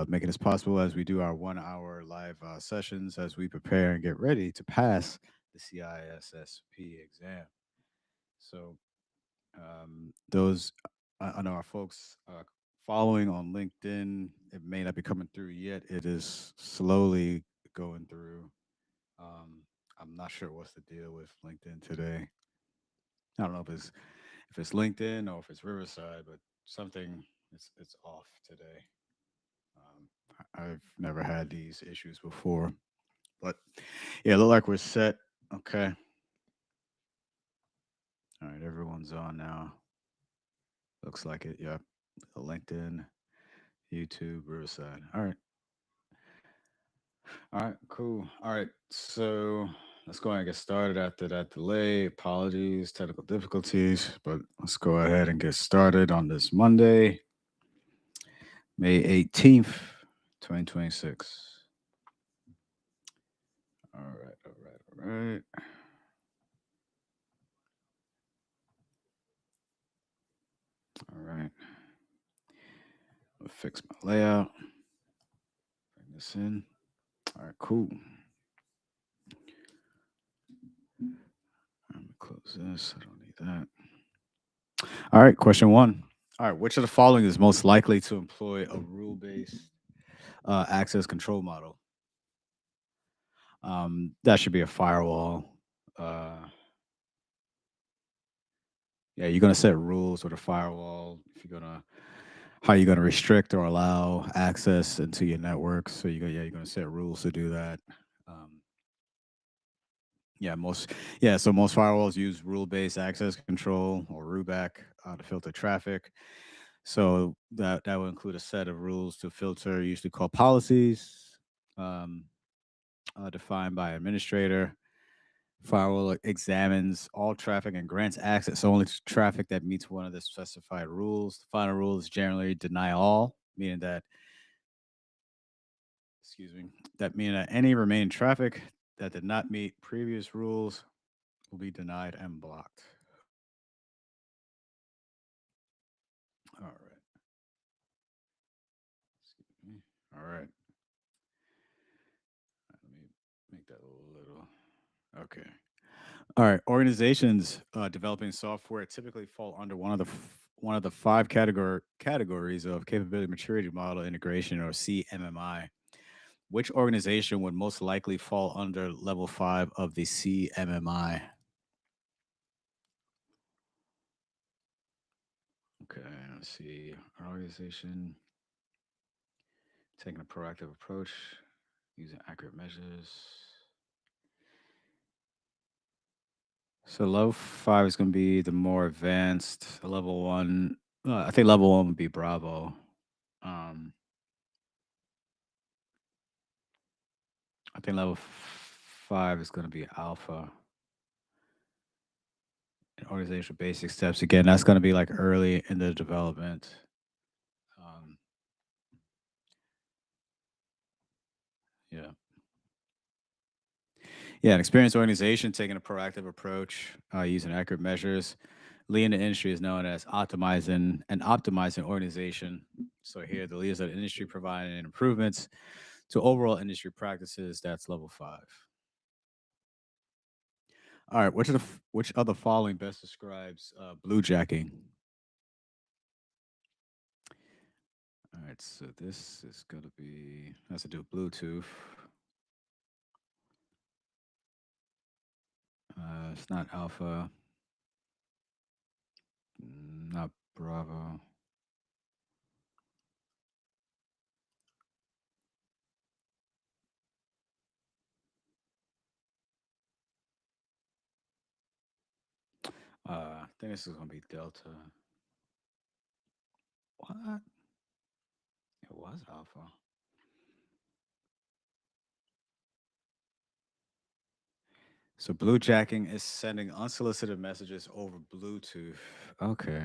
making this possible as we do our 1 hour live sessions as we prepare and get ready to pass the CISSP exam. So, those I know our folks following on LinkedIn, it may not be coming through yet. It is slowly going through. Um, I'm not sure what's the deal with LinkedIn today. I don't know if it's LinkedIn or if it's Riverside, but something it's off today. I've never had these issues before, but yeah, look like we're set. Okay, all right, everyone's on now. Looks like it. Yep, LinkedIn, YouTube, Riverside. All right, cool. All right, so let's go ahead and get started after that delay. Apologies, technical difficulties, but let's go ahead and get started on this Monday, May 18th, 2026. All right, all right, all right. All right, I'll fix my layout. Bring this in. All right, cool. I'm gonna close this. I don't need that. All right, question one. All right, which of the following is most likely to employ a rule-based access control model? That should be a firewall. Uh, yeah, you're gonna set rules with a firewall. If you're gonna how you're gonna restrict or allow access into your network. So you're gonna set rules to do that. Um, yeah, most firewalls use rule-based access control or RUBAC to filter traffic. So that will include a set of rules to filter, usually called policies, um, defined by administrator. Firewall examines all traffic and grants access only to traffic that meets one of the specified rules. The final rule is generally deny all, meaning that, excuse me, that meaning that any remaining traffic that did not meet previous rules will be denied and blocked. All right. Excuse me. All right. Let me make that a little. Okay. All right. Organizations developing software typically fall under one of the five categories of capability maturity model integration or CMMI. Which organization would most likely fall under level five of the CMMI? Okay, let's see. Our organization taking a proactive approach, using accurate measures. So level five is going to be the more advanced. Level one, I think level one would be Bravo. Um, I think five is going to be Alpha. And organizational basic steps again. That's going to be like early in the development. Um, yeah, yeah. An experienced organization taking a proactive approach, using accurate measures. Lean in the industry is known as optimizing organization. So here, the leaders of the industry providing improvements to overall industry practices. That's level five. All right, which of the following best describes bluejacking? All right, so this is gonna be has to do with Bluetooth. It's not Alpha, not Bravo. I think this is gonna be Delta. What? It was Alpha. So bluejacking is sending unsolicited messages over Bluetooth. Okay.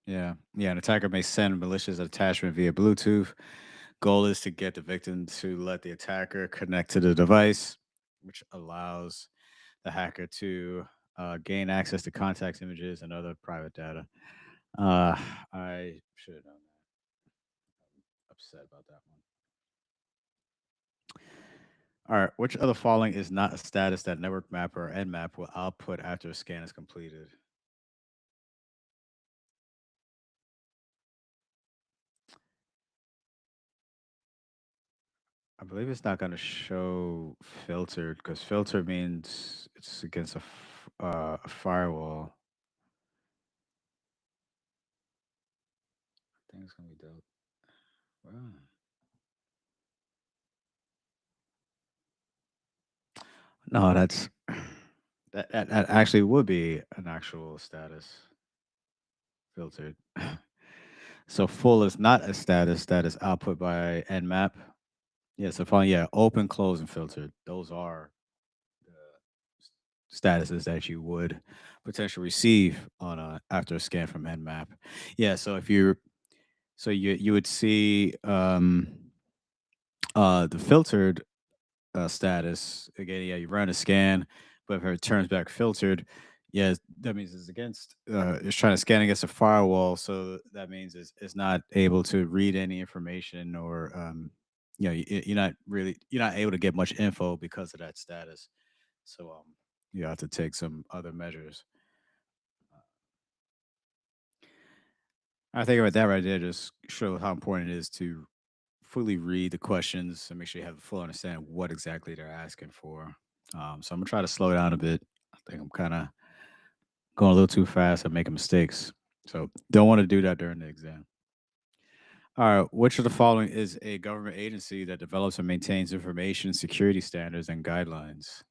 Yeah. An attacker may send malicious attachment via Bluetooth. Goal is to get the victim to let the attacker connect to the device, which allows the hacker to gain access to contacts, images, and other private data. Uh, I should have known that. Upset about that one. All right. Which of the following is not a status that network map or nmap will output after a scan is completed? I believe it's not going to show filtered because filter means it's against a firewall. I think it's going to be dope. Wow. No, that actually would be an actual status filtered. So full is not a status that is output by nmap. Yeah, so fine, yeah, open, close, and filtered. Those are the statuses that you would potentially receive on a after a scan from nmap. Yeah, so if you so you would see the filtered status again. Yeah, you run a scan, but if it turns back filtered, yeah, that means it's against. It's trying to scan against a firewall, so that means it's not able to read any information or you're not able to get much info because of that status. So you have to take some other measures. I think about that right there just show how important it is to fully read the questions and make sure you have a full understanding of what exactly they're asking for. So I'm gonna try to slow down a bit. I think I'm kind of going a little too fast and making mistakes. So don't want to do that during the exam. All right, which of the following is a government agency that develops and maintains information security standards and guidelines?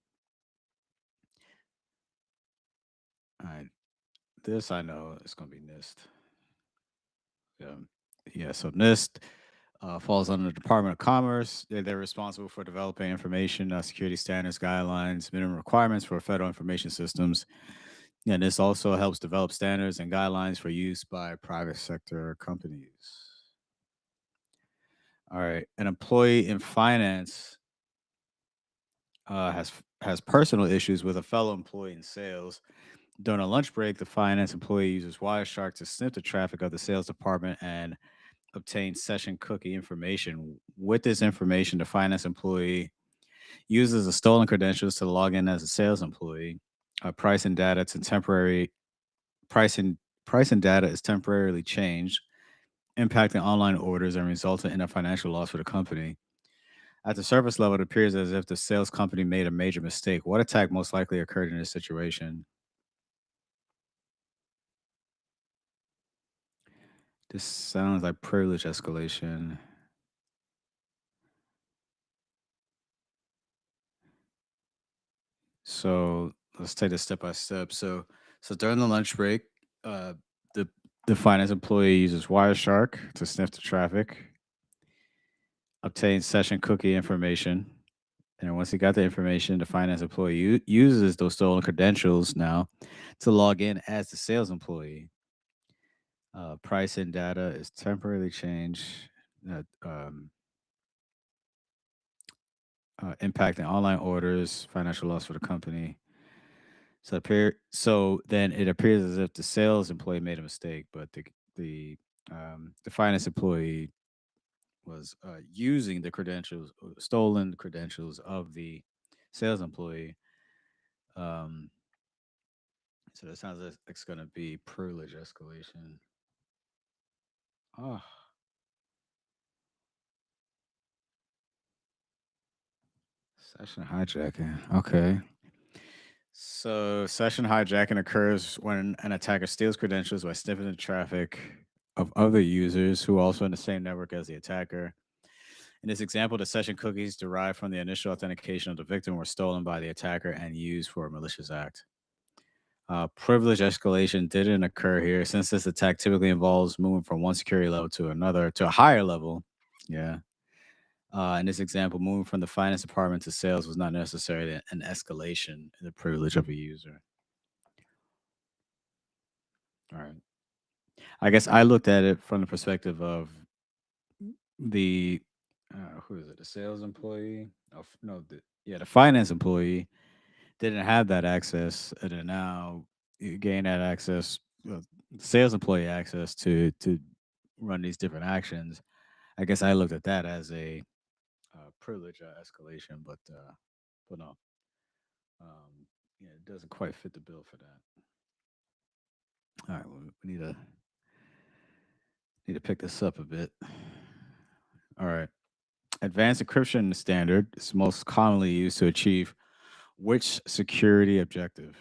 All right, this I know it's gonna be NIST. Um, yeah, so NIST falls under the Department of Commerce. They're responsible for developing information security standards, guidelines, minimum requirements for federal information systems. And this also helps develop standards and guidelines for use by private sector companies. All right, an employee in finance has personal issues with a fellow employee in sales. During a lunch break, the finance employee uses Wireshark to sniff the traffic of the sales department and obtain session cookie information. With this information, the finance employee uses the stolen credentials to log in as a sales employee. Pricing data to temporary pricing pricing data is temporarily changed, impacting online orders and resulting in a financial loss for the company. At the surface level, it appears as if the sales company made a major mistake. What attack most likely occurred in this situation? This sounds like privilege escalation. So let's take this step by step. So during the lunch break, uh, the the finance employee uses Wireshark to sniff the traffic, obtain session cookie information, and once he got the information, the finance employee uses those stolen credentials now to log in as the sales employee. Price and data is temporarily changed, impacting online orders, financial loss for the company. So then it appears as if the sales employee made a mistake, but the finance employee was using the credentials, stolen credentials of the sales employee. Um, so that sounds like it's going to be privilege escalation. Oh, session hijacking. Okay. So session hijacking occurs when an attacker steals credentials by sniffing the traffic of other users who are also in the same network as the attacker. In this example, the session cookies derived from the initial authentication of the victim were stolen by the attacker and used for a malicious act. Privilege escalation didn't occur here since this attack typically involves moving from one security level to another to a higher level. Yeah. In this example, moving from the finance department to sales was not necessarily an escalation in the privilege of a user. All right. I guess I looked at it from the perspective of the who is it? The sales employee? Oh, no, the finance employee didn't have that access, and then now you gain that access. sales employee access to run these different actions. I guess I looked at that as a privilege escalation, but no, yeah, it doesn't quite fit the bill for that. All right, we need to pick this up a bit. All right, advanced encryption standard is most commonly used to achieve which security objective?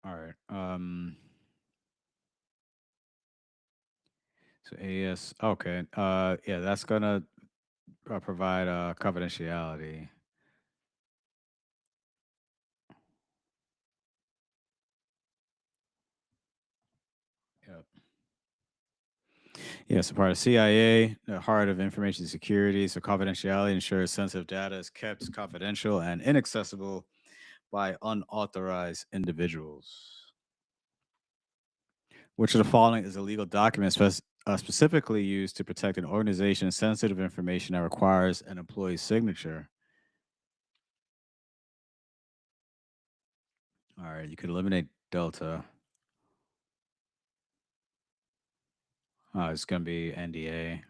All right, so AS. Okay, yeah, that's gonna provide confidentiality. Yep. Yes, a part of CIA, the heart of information security. So confidentiality ensures sensitive data is kept confidential and inaccessible by unauthorized individuals. Which of the following is a legal document specifically used to protect an organization's sensitive information that requires an employee's signature? All right, you could eliminate Delta. It's going to be NDA.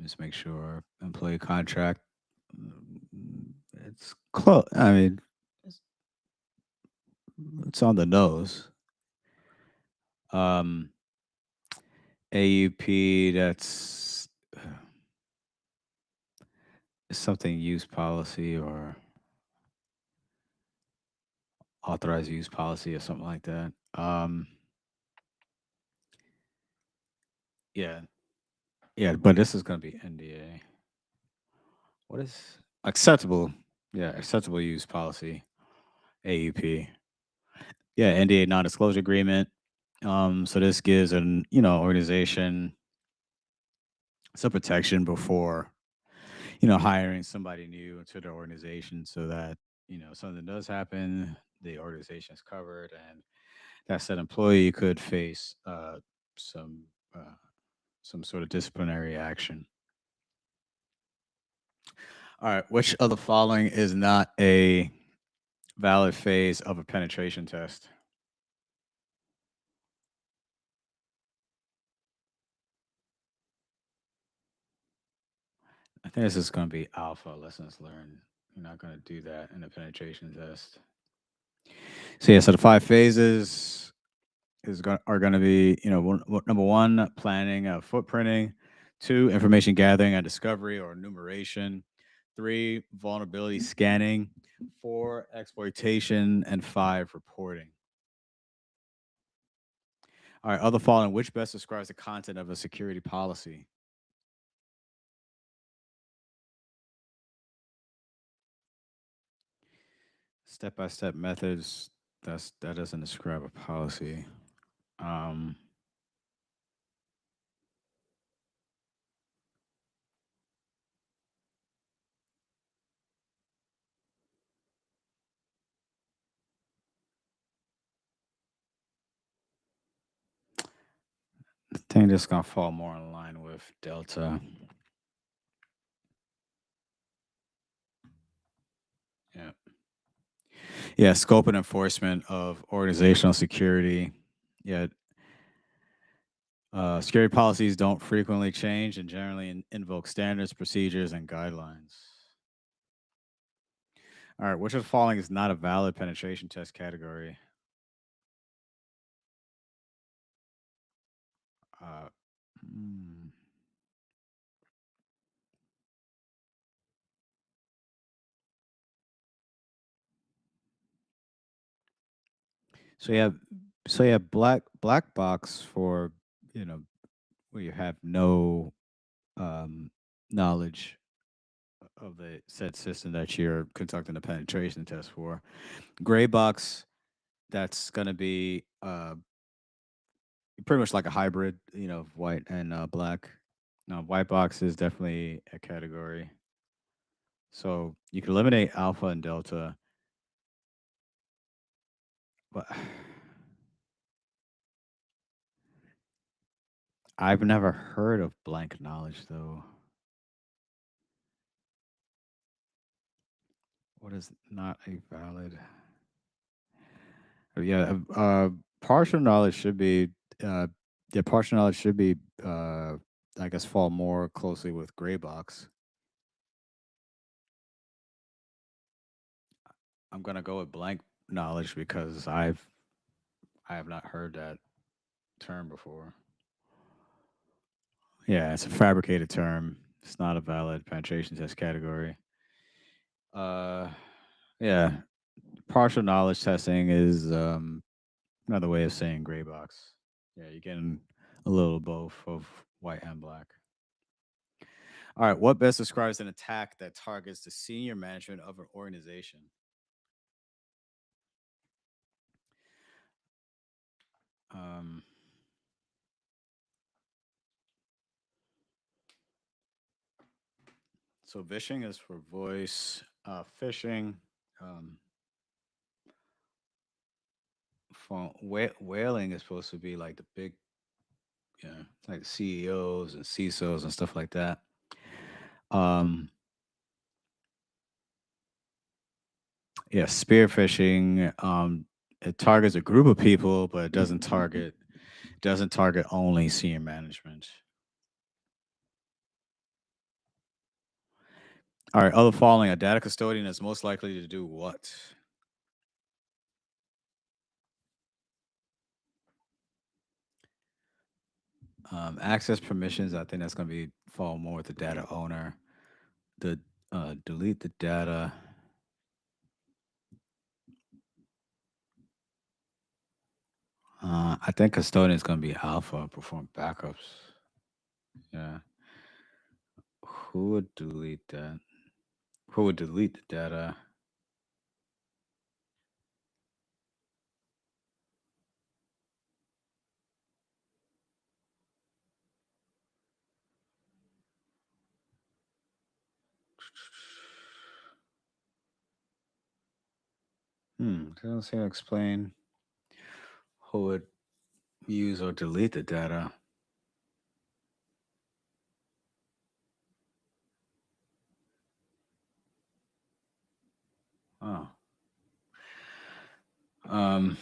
Just make sure employee contract. It's close. I mean, it's it's on the nose. Um, AUP. That's something use policy or authorized use policy or something like that. Yeah, yeah, but this is going to be NDA. What is acceptable? Yeah, acceptable use policy. AUP. Yeah, NDA non-disclosure agreement. So this gives an organization some protection before hiring somebody new into the organization, so that something does happen, the organization is covered, and that said employee could face some uh, some sort of disciplinary action. All right, which of the following is not a valid phase of a penetration test? I think this is going to be alpha lessons learned. You're not going to do that in a penetration test. So yeah, so the five phases are going to be number one, planning, footprinting; two, information gathering and discovery or enumeration; three, vulnerability scanning; four, exploitation; and five, reporting. All right, other following, which best describes the content of a security policy? Step by step methods. That doesn't describe a policy. Um, I think this is gonna fall more in line with Delta. Yeah. Yeah, scope and enforcement of organizational security. Yeah, security policies don't frequently change and generally invoke standards, procedures, and guidelines. All right, which of the following is not a valid penetration test category? Uh, hmm. So you have black box for where you have no um, knowledge of the said system that you're conducting a penetration test for. Gray box, that's going to be pretty much like a hybrid, of white and black. Now, white box is definitely a category. So you can eliminate alpha and delta, but I've never heard of blank knowledge though. What is not a valid? Yeah, partial knowledge should be. Uh, yeah, partial knowledge should be. Uh, I guess fall more closely with gray box. I'm gonna go with blank knowledge because I have not heard that term before. Yeah, it's a fabricated term. It's not a valid penetration test category. Uh, yeah, partial knowledge testing is another way of saying gray box. Yeah, you're getting a little both of white and black. All right, what best describes an attack that targets the senior management of an organization? Um, so vishing is for voice. Phishing, um, whaling is supposed to be like the big, yeah, it's like CEOs and CISOs and stuff like that. Um, yeah, spear phishing. It targets a group of people, but it doesn't target only senior management. All right, other following, a data custodian is most likely to do what? Access permissions, I think that's going to be fall more with the data owner. The delete the data. I think custodian is going to be alpha, perform backups. Yeah. Who would delete that? Who would delete the data? Doesn't say explain who would use or delete the data. Oh. Um,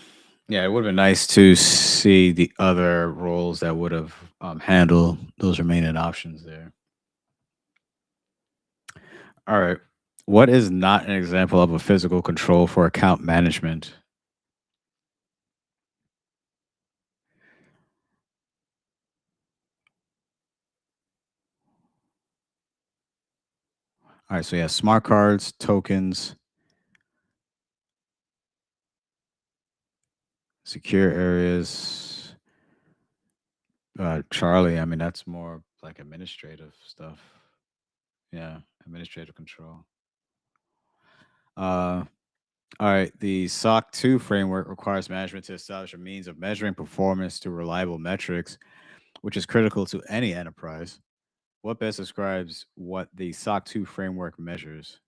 yeah, it would have been nice to see the other roles that would have handled those remaining options there. All right. What is not an example of a physical control for account management? All right. So, yeah, smart cards, tokens, secure areas. Charlie, I mean, that's more like administrative stuff. Yeah, administrative control. Uh, all right. The SOC 2 framework requires management to establish a means of measuring performance through reliable metrics, which is critical to any enterprise. What best describes what the SOC 2 framework measures?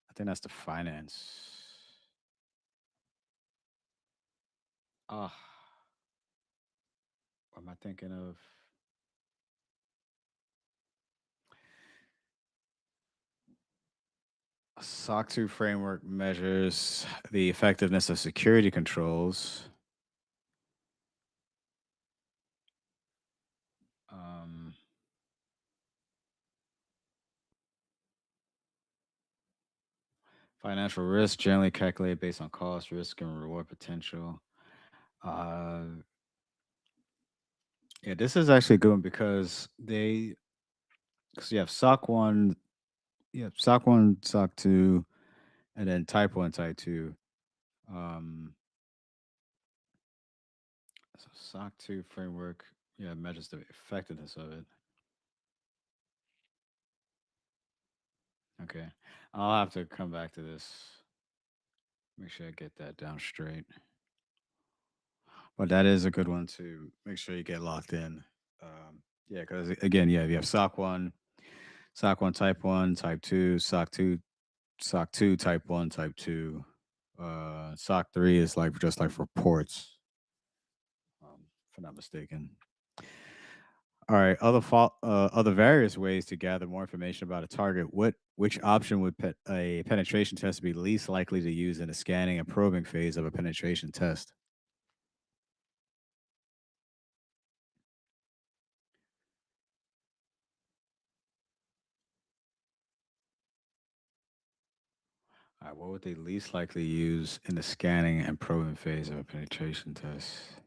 I think that's the finance. Ah, what am I thinking of? SOC 2 framework measures the effectiveness of security controls. Um, Financial risk generally calculated based on cost, risk, and reward potential. Uh, yeah, this is actually a good one because because you have SOC 1, you have SOC 1, SOC 2, and then Type 1, Type 2. Um, so SOC 2 framework, yeah, measures the effectiveness of it. Okay. I'll have to come back to this. Make sure I get that down straight. But that is a good one to make sure you get locked in. Yeah, because again, yeah, you have SOC 1 Type 1, Type 2, SOC 2, SOC 2 Type 1, Type 2. SOC 3 is like just like for ports, if I'm not mistaken. All right. Other various ways to gather more information about a target. Which option would a penetration test be least likely to use in the scanning and probing phase of a penetration test? All right. What would they least likely use in the scanning and probing phase of a penetration test?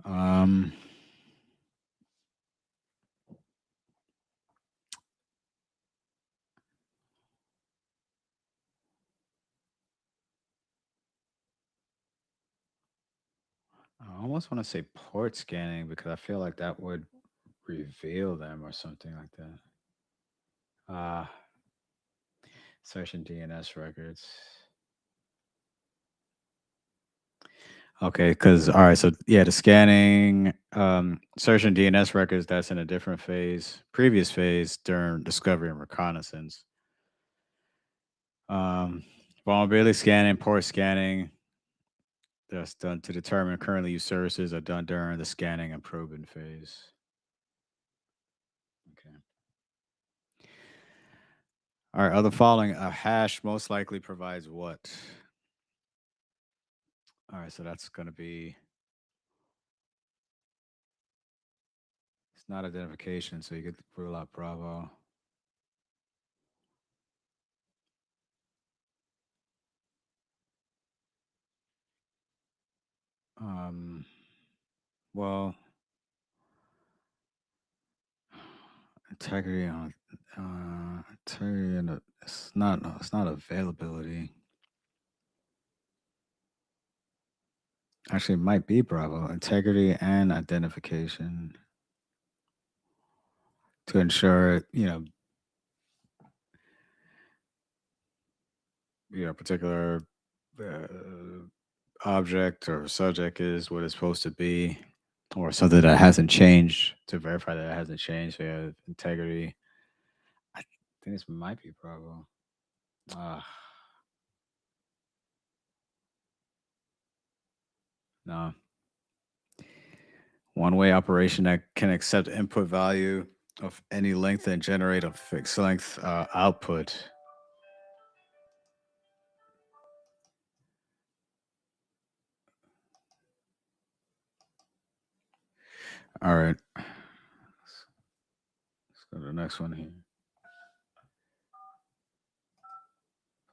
Um, I almost want to say port scanning because I feel like that would reveal them or something like that. Uh, Searching DNS records. Okay, because all right, so yeah, the scanning, searching DNS records, that's in a different phase, previous phase during discovery and reconnaissance. Um, Vulnerability scanning, port scanning, that's done to determine currently used services are done during the scanning and probing phase. Okay. All right, other following, a hash most likely provides what? All right, so that's going to be, it's not identification, so you could rule out Bravo. Um, well, integrity on integrity and it's not no, it's not availability. Actually, it might be Bravo. Integrity and identification to ensure particular uh, object or subject is what it's supposed to be, or something that hasn't changed to verify that it hasn't changed. So yeah, integrity. I think this might be Bravo. Ah, no. One way operation that can accept input value of any length and generate a fixed length output. All right, let's go to the next one here.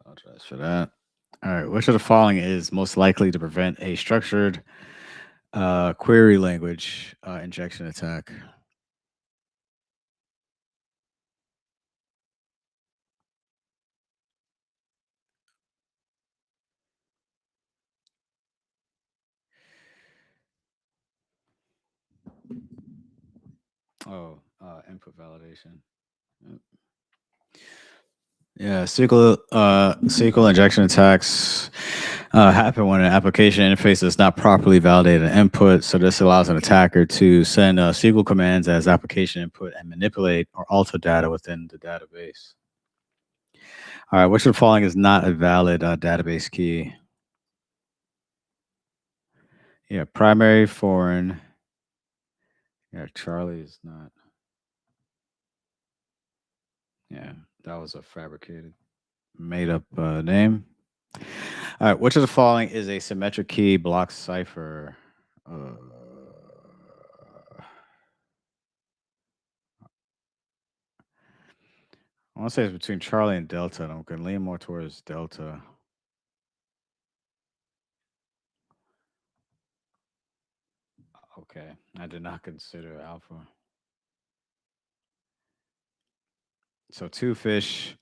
Apologize for that. All right, which of the following is most likely to prevent a structured query language injection attack? Oh, input validation. Yep. Yeah, SQL injection attacks happen when an application interface does not properly validate an input. So this allows an attacker to send SQL commands as application input and manipulate or alter data within the database. All right, which of the following is not a valid database key? Yeah, primary foreign. Yeah, Charlie is not. Yeah, that was a fabricated, made up name. All right, which of the following is a symmetric key block cipher? I want to say it's between Charlie and Delta, and I'm going to lean more towards Delta. Okay, I did not consider Alpha. So two fish,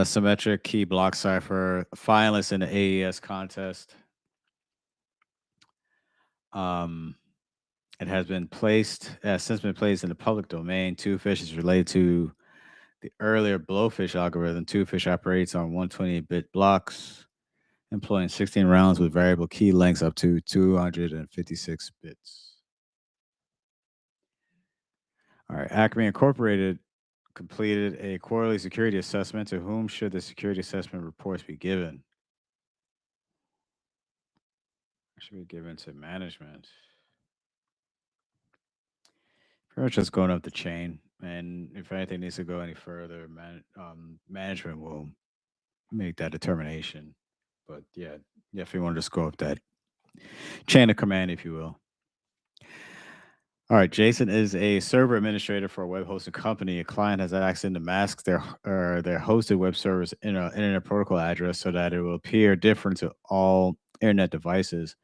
symmetric key block cipher, finalist in the AES contest. Um, it has been placed, has since been placed in the public domain. Two fish is related to the earlier Blowfish algorithm. Two fish operates on 128-bit blocks employing 16 rounds with variable key lengths up to 256 bits. All right, Acme Incorporated completed a quarterly security assessment. To whom should the security assessment reports be given? It should be given to management. Pretty much just going up the chain, and if anything needs to go any further, management will make that determination. But yeah, definitely want to just go up that chain of command, if you will. All right, Jason is a server administrator for a web hosting company. A client has asked him to mask their hosted web server's internet protocol address so that it will appear different to all internet devices.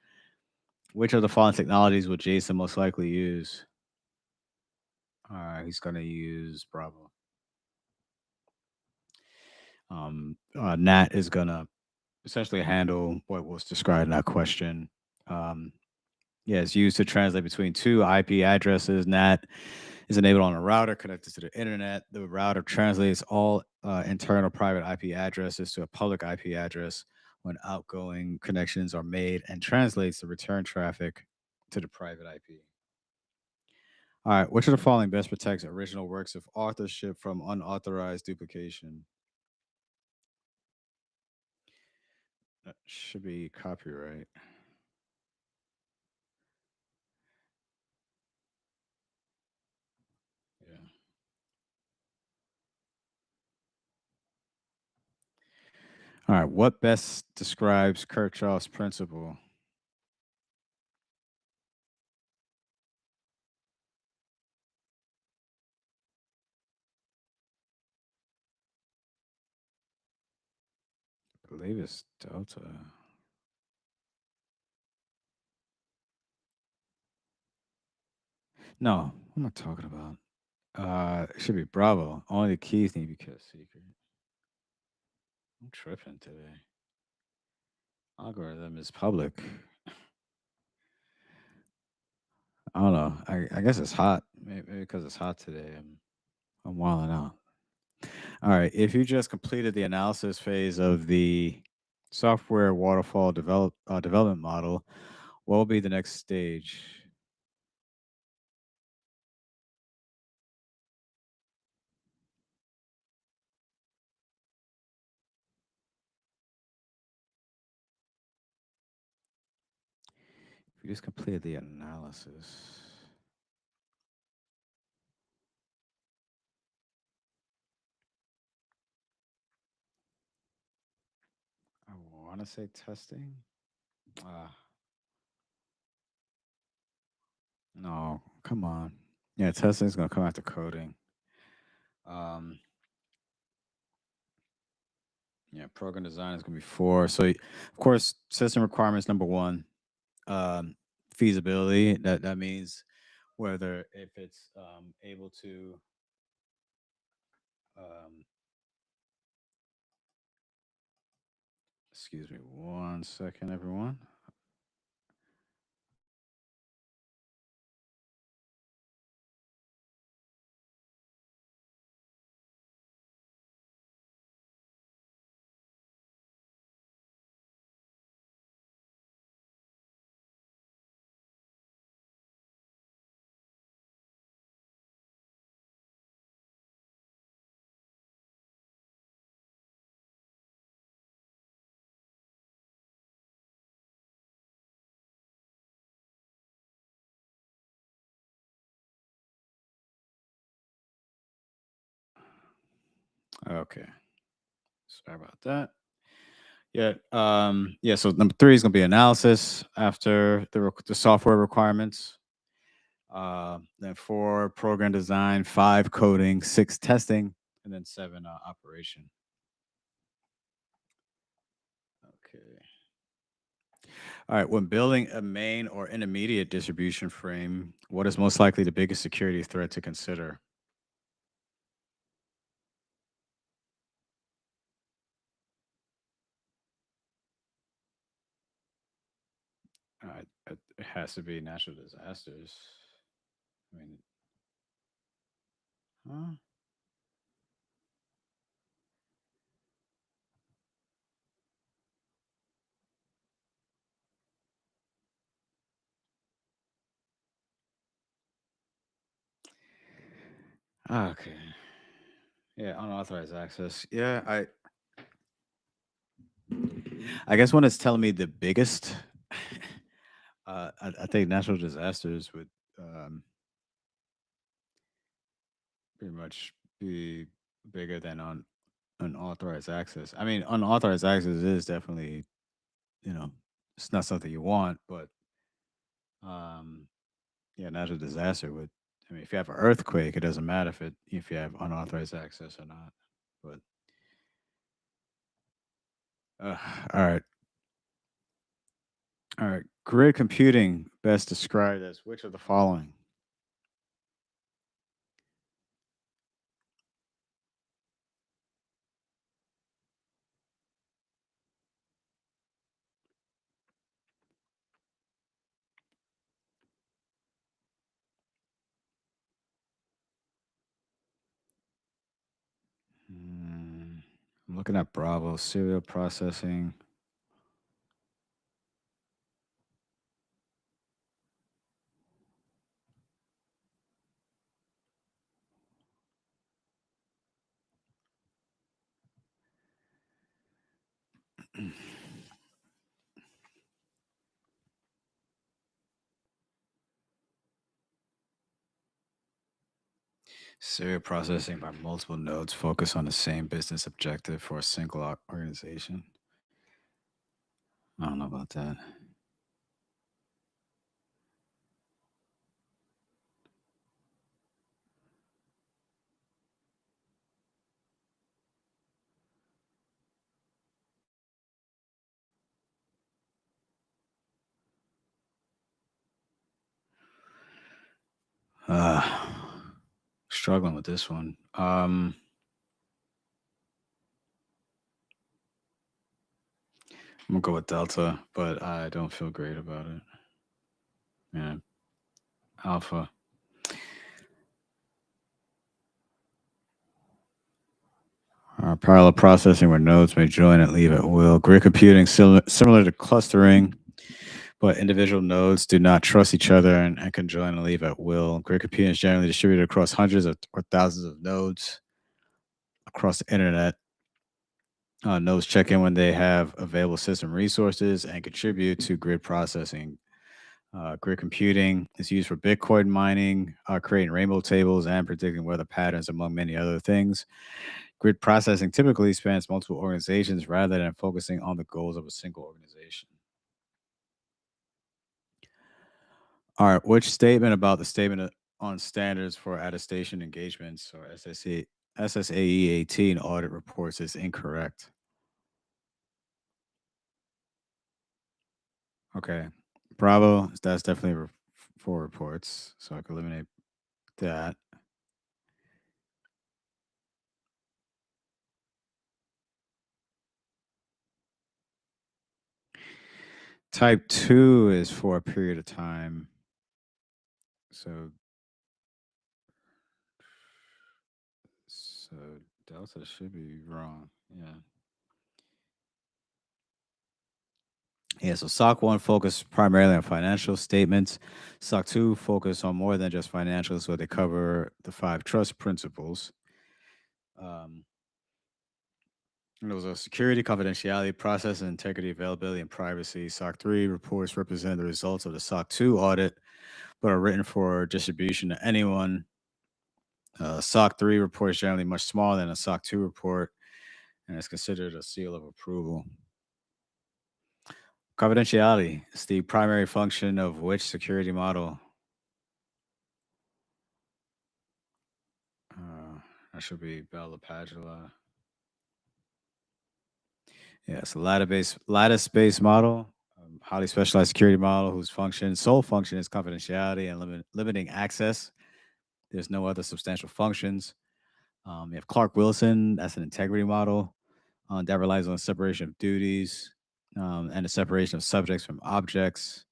Which of the following technologies would Jason most likely use? All right, he's going to use Bravo. Nat is going to essentially handle what was described in that question. Um, yeah, it's used to translate between two IP addresses. NAT is enabled on a router connected to the internet. The router translates all internal private IP addresses to a public IP address when outgoing connections are made and translates the return traffic to the private IP. All right, which of the following best protects original works of authorship from unauthorized duplication? That should be copyright. Yeah. All right, what best describes Kirchhoff's principle? I believe it's delta. No, what am I talking about? It should be Bravo. Only the keys need to be kept secret. I'm tripping today. Algorithm is public. I don't know. I guess it's hot. Maybe because it's hot today. I'm wilding out. All right. If you just completed the analysis phase of the software waterfall development model, what will be the next stage? If you just completed the analysis, I want to say testing. Uh, no, come on. Yeah, testing is gonna come after coding. Um, yeah, program design is gonna be four. So, of course, system requirements number one, um, feasibility. That means whether if it's able to. Um, excuse me, 1 second, everyone. Okay, sorry about that. Yeah. Yeah. So number three is going to be analysis after the software requirements. Then four, program design, five, coding, six, testing, and then seven, operation. Okay. All right. When building a main or intermediate distribution frame, what is most likely the biggest security threat to consider? It has to be natural disasters. I mean, huh? Okay. Yeah, unauthorized access. Yeah, I guess when it's telling me the biggest, I think natural disasters would um, pretty much be bigger than on unauthorized access. I mean, unauthorized access is definitely, you know, it's not something you want, but um, yeah, natural disaster would. I mean, if you have an earthquake, it doesn't matter if you have unauthorized access or not. But uh, all right, all right. Grid computing best described as which of the following? Hmm, I'm looking at Bravo serial processing. Serial processing by multiple nodes focus on the same business objective for a single organization. I don't know about that. Uh, Struggling with this one. I'm gonna go with Delta, but I don't feel great about it. Yeah, Alpha. Parallel processing where nodes may join and leave at will. Grid computing similar to clustering, but individual nodes do not trust each other and can join and leave at will. Grid computing is generally distributed across hundreds of, or thousands of nodes across the internet. Nodes check in when they have available system resources and contribute to grid processing. Grid computing is used for Bitcoin mining, creating rainbow tables, and predicting weather patterns, among many other things. Grid processing typically spans multiple organizations rather than focusing on the goals of a single organization. All right, which statement about the on standards for attestation engagements or SSAE 18 audit reports is incorrect? Okay. Bravo, that's definitely for reports, so I can eliminate that. Type 2 is for a period of time. So so delta should be wrong. Yeah. Yeah, so SOC 1 focus primarily on financial statements. SOC 2 focus on more than just financials, so they cover the five trust principles. Um, and those are security, confidentiality, process, and integrity, availability, and privacy. SOC 3 reports represent the results of the SOC 2 audit, but are written for distribution to anyone. SOC 3 report is generally much smaller than a SOC 2 report and is considered a seal of approval. Confidentiality is the primary function of which security model? Uh, that should be Bella Padula. Yeah, it's a lattice-based model, highly specialized security model whose sole function is confidentiality and limiting access. There's no other substantial functions. You have Clark Wilson, that's an integrity model that relies on separation of duties and the separation of subjects from objects.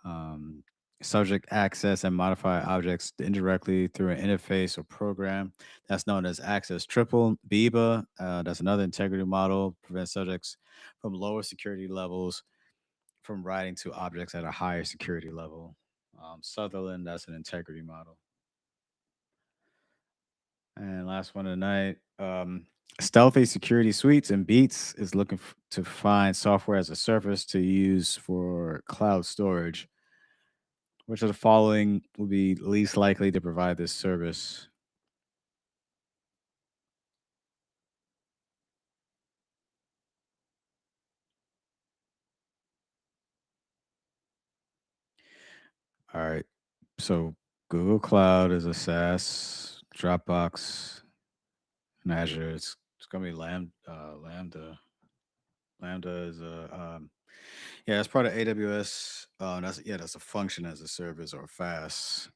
Um, Subject access and modify objects indirectly through an interface or program. That's known as access triple. BIBA, that's another integrity model, prevents subjects from lower security levels from writing to objects at a higher security level. Sutherland, that's an integrity model. And last one tonight. Stealthy Security Suites and Beats is looking to find software as a service to use for cloud storage. Which of the following would be least likely to provide this service? All right. So Google Cloud is a SaaS, Dropbox, and Azure. It's gonna be Lambda. Lambda is a yeah, it's part of AWS. That's a function as a service or fast.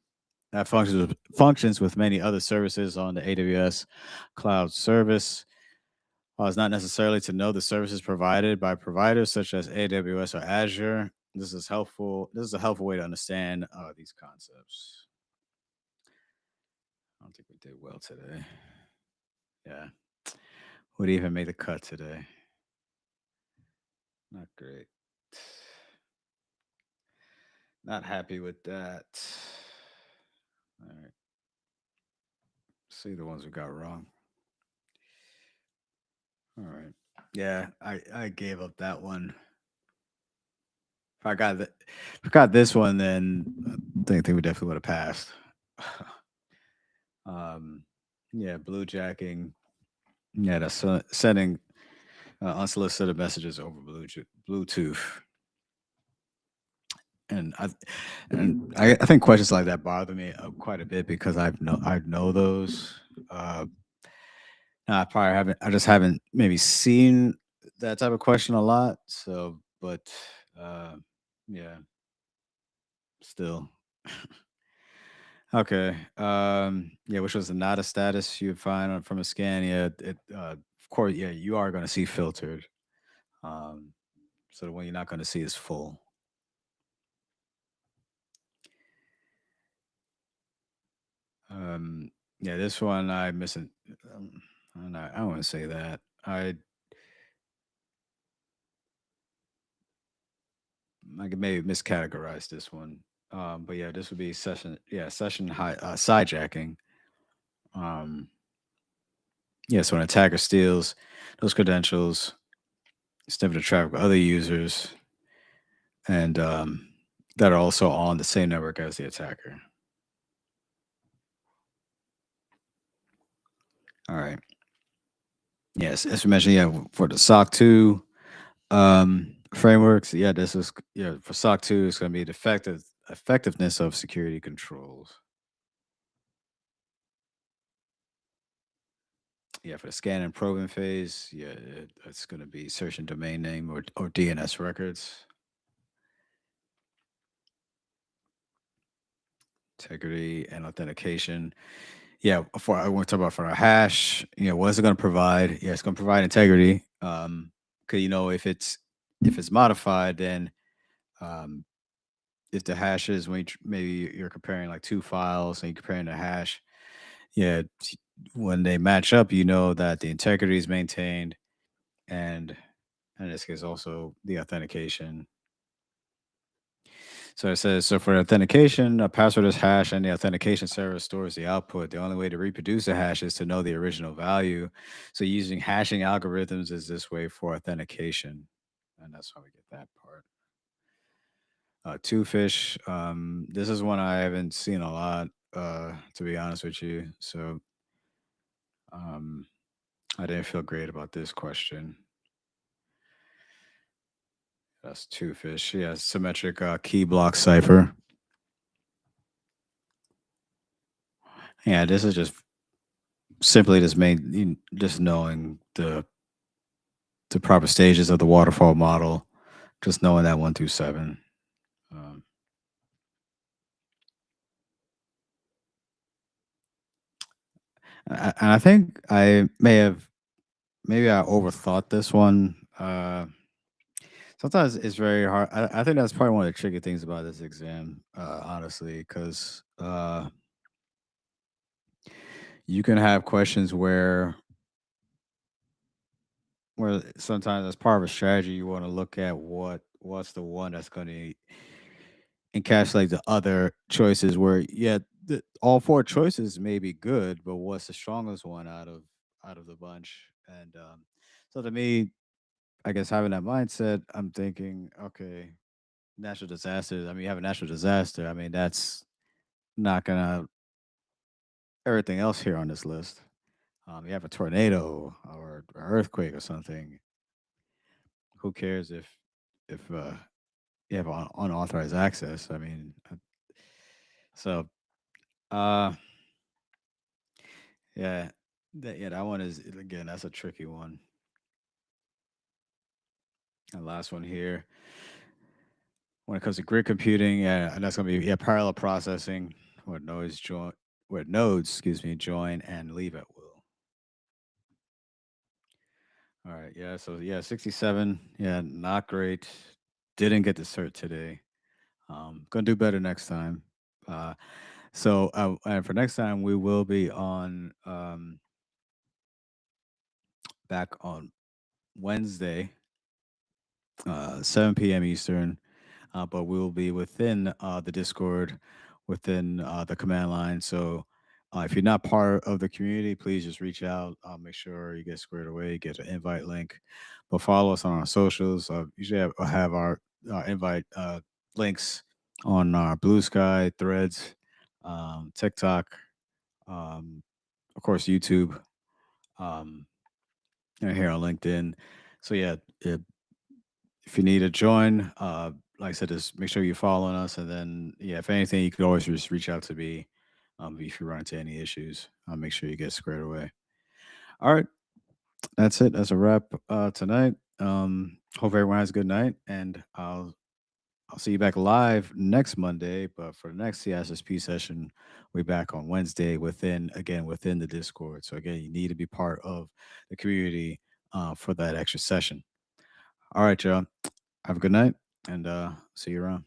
That functions with many other services on the AWS cloud service. It's not necessarily to know the services provided by providers such as AWS or Azure. This is helpful. This is a helpful way to understand these concepts. I don't think we did well today. Yeah, would even made the cut today. Not great. Not happy with that. All right, see the ones we got wrong. All right. Yeah, I gave up that one. If I got that, if I got this one, then I think we definitely would have passed. um, yeah, blue jacking. Yeah, that's sending unsolicited messages over Bluetooth. And I think questions like that bother me quite a bit because I know those. Uh, I probably haven't. I just haven't maybe seen that type of question a lot. So, but uh, yeah, still. Okay. Yeah, which was not a status you would find from a scan. Yeah, of course. Yeah, you are going to see filtered. Um, so the one you're not going to see is full. Um, yeah, this one I missing. I don't know. I don't want to say that. I could maybe miscategorize this one. But yeah, this would be session. Yeah, session high sidejacking. Um, yeah, so an attacker steals those credentials, sniffing the traffic of other users, and that are also on the same network as the attacker. All right. Yes, as we mentioned, yeah, for the SOC 2 frameworks, yeah, this is yeah for SOC 2, it's going to be the effectiveness of security controls. Yeah, for the scan and probing phase, yeah, it's going to be searching domain name or DNS records, integrity and authentication. Yeah, for I want to talk about for a hash. What is it going to provide? Yeah, it's going to provide integrity. Cause if it's modified, then um, if the hashes maybe you're comparing like two files and you're comparing the hash, yeah, when they match up, you know that the integrity is maintained, and in this case also the authentication. So it says, so for authentication, a password is hash and the authentication server stores the output. The only way to reproduce a hash is to know the original value. So using hashing algorithms is this way for authentication. And that's how we get that part. Two fish. This is one I haven't seen a lot, to be honest with you. So um, I didn't feel great about this question. That's two fish. Yeah, symmetric key block cipher. Yeah, this is just simply just knowing the proper stages of the waterfall model, just knowing that 1 through 7. Um, and I think maybe I overthought this one. Sometimes it's very hard. I think that's probably one of the tricky things about this exam, honestly, because you can have questions where sometimes as part of a strategy you want to look at what's the one that's going to encapsulate the other choices where yeah all four choices may be good, but what's the strongest one out of the bunch? And so to me, I guess having that mindset, I'm thinking, okay, natural disasters. I mean, you have a natural disaster. I mean, that's not gonna everything else here on this list. You have a tornado or an earthquake or something. Who cares if you have unauthorized access? I mean, so uh, yeah, that one is again that's a tricky one. And last one here, when it comes to grid computing, yeah, and that's gonna be parallel processing where nodes, excuse me, join and leave at will. All right, yeah, so yeah, 67, yeah, not great. Didn't get the cert today. Gonna do better next time. Uh, and for next time, we will be on back on Wednesday, 7 p.m. Eastern. But we will be within the Discord, within the command line. So if you're not part of the community, please just reach out. Make sure you get squared away, get an invite link. But follow us on our socials. Usually have our invite links on our Blue Sky, Threads, TikTok, um, of course, YouTube, um, and here on LinkedIn. So yeah, if you need to join, like I said, just make sure you're following us, and then yeah, if anything, you could always just reach out to me if you run into any issues. I'll make sure you get squared away. All right, that's it. That's a wrap tonight. Hope everyone has a good night, and I'll see you back live next Monday. But for the next CSSP session, we're back on Wednesday within the Discord. So again, you need to be part of the community for that extra session. All right, y'all. Have a good night and see you around.